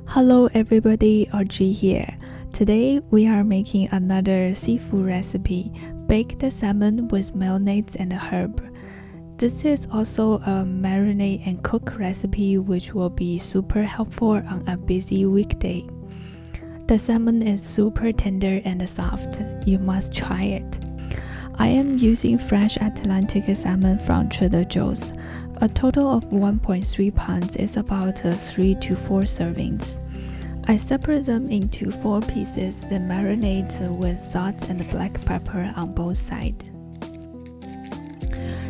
Hello everybody, Audrey here. Today we are making another seafood recipe, baked salmon with mayonnaise and herb. This is also a marinate and cook recipe which will be super helpful on a busy weekday. The salmon is super tender and soft. You must try it. I am using fresh Atlantic salmon from Trader Joe's. A total of 1.3 pounds is about 3 to 4 servings. I separate them into 4 pieces, then marinate with salt and black pepper on both sides.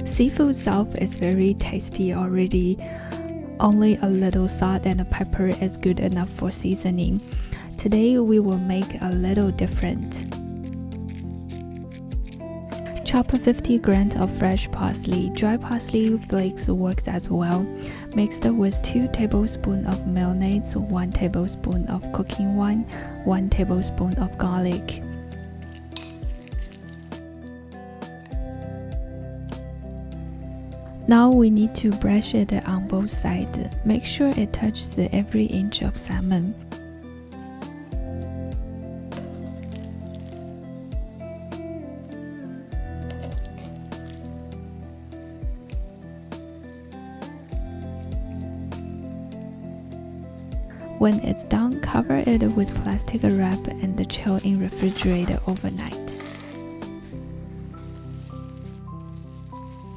Seafood itself is very tasty already. Only a little salt and pepper is good enough for seasoning. Today we will make a little different. Chop 50 grams of fresh parsley. Dry parsley flakes works as well. Mixed with 2 tablespoons of mayonnaise, 1 tablespoon of cooking wine, 1 tablespoon of garlic. Now we need to brush it on both sides. Make sure it touches every inch of salmon. When it's done, cover it with plastic wrap and chill in refrigerator overnight.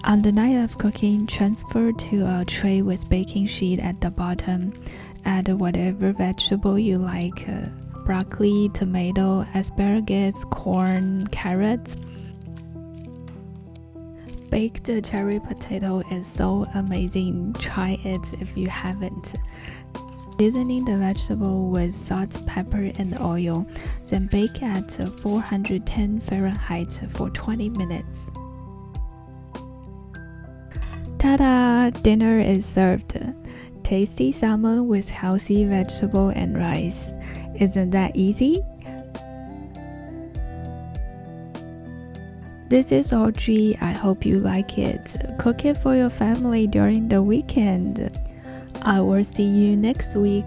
On the night of cooking, transfer to a tray with baking sheet at the bottom. Add whatever vegetable you like, broccoli, tomato, asparagus, corn, carrots. Baked cherry potato is so amazing. Try it if you haven't. Seasoning the vegetable with salt, pepper, and oil, then bake at 410 Fahrenheit for 20 minutes. Ta-da! Dinner is served. Tasty salmon with healthy vegetable and rice. Isn't that easy? This is Audrey. I hope you like it. Cook it for your family during the weekend. I will see you next week.